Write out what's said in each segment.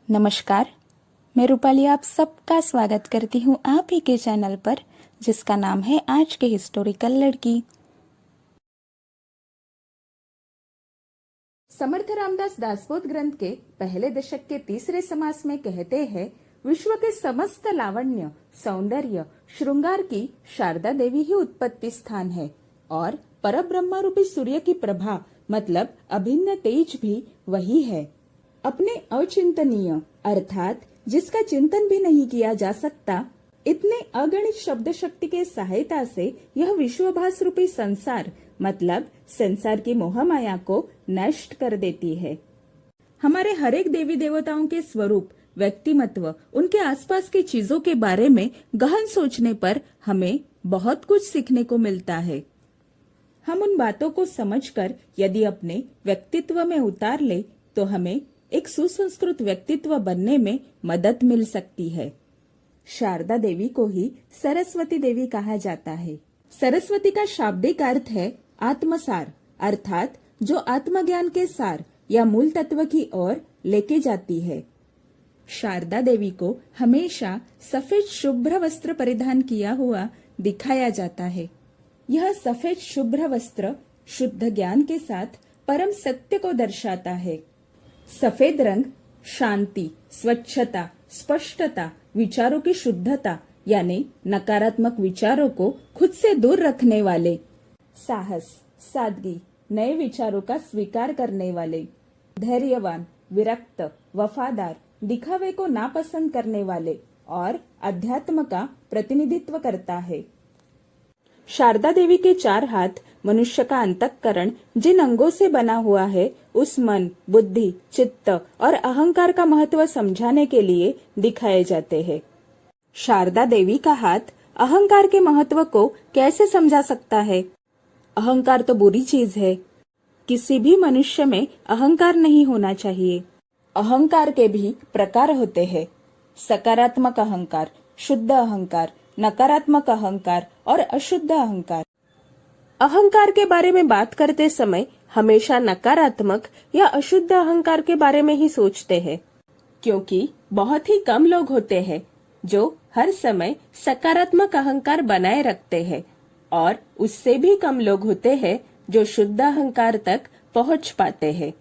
नमस्कार, मैं रूपाली आप सबका स्वागत करती हूँ आप ही के चैनल पर, जिसका नाम है आज के हिस्टोरिकल लड़की। समर्थ रामदास दासबोध ग्रंथ के पहले दशक के तीसरे समास में कहते हैं, विश्व के समस्त लावण्य, सौंदर्य, श्रृंगार की शारदा देवी ही उत्पत्ति स्थान है और परब्रह्म रूपी सूर्य की प्रभा मतलब अभिन्न तेज भी वही है। अपने अचिंतनीय अर्थात जिसका चिंतन भी नहीं किया जा सकता, इतने अगणित शब्द शक्ति के सहायता से यह विश्वभास रूपी संसार मतलब संसार की मोह माया को नष्ट कर देती है। हमारे हर एक देवी देवताओं के स्वरूप, व्यक्तिमत्व, उनके आसपास की चीजों के बारे में गहन सोचने पर हमें बहुत कुछ सीखने को मिलता है। हम उन बातों को समझकर यदि अपने व्यक्तित्व में उतार ले तो हमें एक सुसंस्कृत व्यक्तित्व बनने में मदद मिल सकती है। शारदा देवी को ही सरस्वती देवी कहा जाता है। सरस्वती का शाब्दिक अर्थ है आत्मसार, अर्थात जो आत्मज्ञान के सार या मूल तत्व की ओर लेके जाती है। शारदा देवी को हमेशा सफेद शुभ्र वस्त्र परिधान किया हुआ दिखाया जाता है। यह सफेद शुभ्र वस्त्र शुद्ध ज्ञान के साथ परम सत्य को दर्शाता है। सफेद रंग शांति, स्वच्छता, स्पष्टता, विचारों की शुद्धता यानी नकारात्मक विचारों को खुद से दूर रखने वाले, साहस, सादगी, नए विचारों का स्वीकार करने वाले, धैर्यवान, विरक्त, वफादार, दिखावे को नापसंद करने वाले और अध्यात्म का प्रतिनिधित्व करता है। शारदा देवी के 4 हाथ मनुष्य का अंतःकरण जिन अंगों से बना हुआ है, उस मन, बुद्धि, चित्त और अहंकार का महत्व समझाने के लिए दिखाए जाते हैं। शारदा देवी का हाथ अहंकार के महत्व को कैसे समझा सकता है? अहंकार तो बुरी चीज है। किसी भी मनुष्य में अहंकार नहीं होना चाहिए। अहंकार के भी प्रकार होते हैं, सकारात्मक अहंकार, शुद्ध अहंकार, नकारात्मक अहंकार और अशुद्ध अहंकार। अहंकार के बारे में बात करते समय हमेशा नकारात्मक या अशुद्ध अहंकार के बारे में ही सोचते हैं, क्योंकि बहुत ही कम लोग होते हैं जो हर समय सकारात्मक अहंकार बनाए रखते हैं और उससे भी कम लोग होते हैं जो शुद्ध अहंकार तक पहुंच पाते हैं।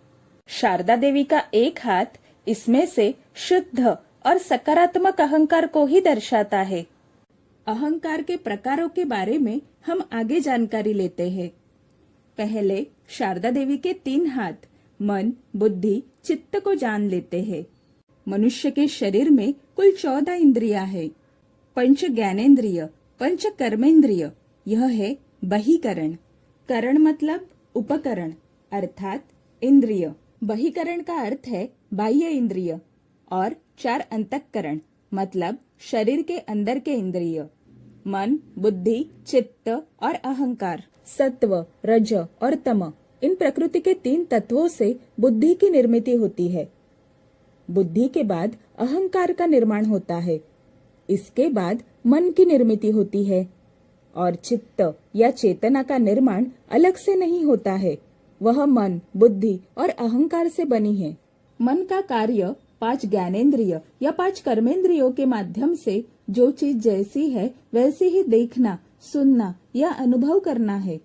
शारदा देवी का एक हाथ इसमें से शुद्ध और सकारात्मक अहंकार को ही दर्शाता है। अहंकार के प्रकारों के बारे में हम आगे जानकारी लेते हैं। पहले शारदा देवी के 3 हाथ मन, बुद्धि, चित्त को जान लेते हैं। मनुष्य के शरीर में कुल 14 इंद्रियां हैं। पंच ज्ञानेन्द्रिय, पंच कर्मेंद्रिय, यह है बहिकरण। करण मतलब उपकरण अर्थात इंद्रिय। बहिकरण का अर्थ है बाह्य इंद्रिय और 4 अंतःकरण मतलब शरीर के अंदर के इंद्रिय, मन, बुद्धि, चित्त और अहंकार। सत्व, रज और तम, इन प्रकृति के 3 तत्वों से बुद्धि की निर्मिति होती है। बुद्धि के बाद अहंकार का निर्माण होता है। इसके बाद मन की निर्मिति होती है और चित्त या चेतना का निर्माण अलग से नहीं होता है, वह मन, बुद्धि और अहंकार से बनी है। मन का कार्य 5 ज्ञानेन्द्रिय या 5 कर्मेंद्रियों के माध्यम से जो चीज जैसी है वैसी ही देखना, सुनना या अनुभव करना है।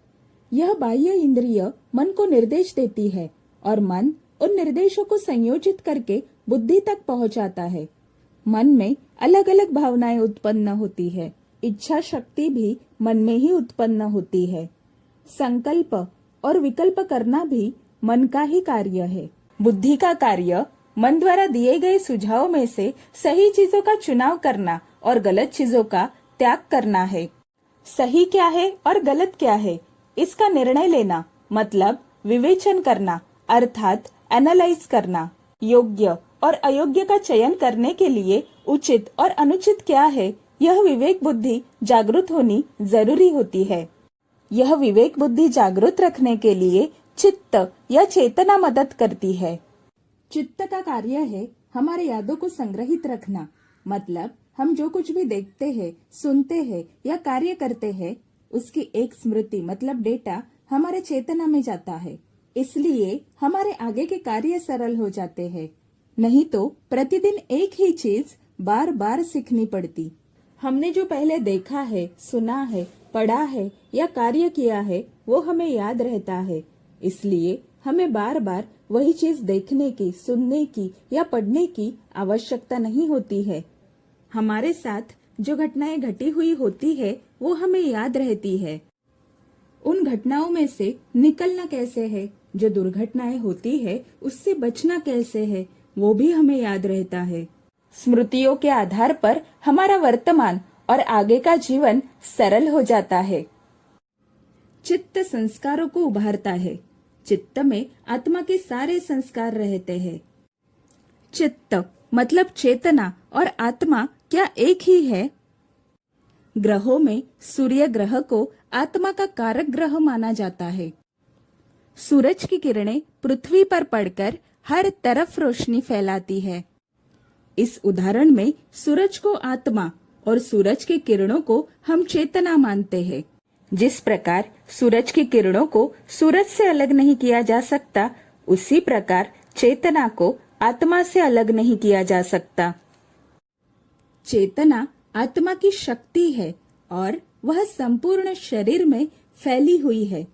यह बाह्य इंद्रिय मन को निर्देश देती है और मन उन निर्देशों को संयोजित करके बुद्धि तक पहुंचाता है। मन में अलग अलग भावनाएं उत्पन्न होती है। इच्छा शक्ति भी मन में ही उत्पन्न होती है। संकल्प और विकल्प करना भी मन का ही कार्य है। बुद्धि का कार्य मन द्वारा दिए गए सुझावों में से सही चीजों का चुनाव करना और गलत चीजों का त्याग करना है। सही क्या है और गलत क्या है, इसका निर्णय लेना मतलब विवेचन करना अर्थात एनालाइज करना। योग्य और अयोग्य का चयन करने के लिए उचित और अनुचित क्या है, यह विवेक बुद्धि जागृत होनी जरूरी होती है। यह विवेक बुद्धि जागृत रखने के लिए चित्त या चेतना मदद करती है। चित्त का कार्य है हमारे यादों को संग्रहित रखना, मतलब हम जो कुछ भी देखते हैं, सुनते हैं या कार्य करते हैं, उसकी एक स्मृति मतलब डेटा हमारे चेतना में जाता है। इसलिए हमारे आगे के कार्य सरल हो जाते हैं। नहीं तो प्रतिदिन एक ही चीज बार बार सीखनी पड़ती। हमने जो पहले देखा है, सुना है, पढ़ा है या कार्य किया है वो हमें याद रहता है। इसलिए हमें बार बार वही चीज देखने की, सुनने की या पढ़ने की आवश्यकता नहीं होती है। हमारे साथ जो घटनाएं घटी हुई होती है वो हमें याद रहती है। उन घटनाओं में से निकलना कैसे है, जो दुर्घटनाएं होती है उससे बचना कैसे है, वो भी हमें याद रहता है। स्मृतियों के आधार पर हमारा वर्तमान और आगे का जीवन सरल हो जाता है। चित्त संस्कारों को उभारता है। चित्त में आत्मा के सारे संस्कार रहते हैं। चित्त मतलब चेतना और आत्मा क्या एक ही है? ग्रहों में सूर्य ग्रह को आत्मा का कारक ग्रह माना जाता है। सूरज की किरणें पृथ्वी पर पड़कर हर तरफ रोशनी फैलाती है। इस उदाहरण में सूरज को आत्मा और सूरज की किरणों को हम चेतना मानते हैं। जिस प्रकार सूरज की किरणों को सूरज से अलग नहीं किया जा सकता, उसी प्रकार चेतना को आत्मा से अलग नहीं किया जा सकता। चेतना आत्मा की शक्ति है और वह संपूर्ण शरीर में फैली हुई है।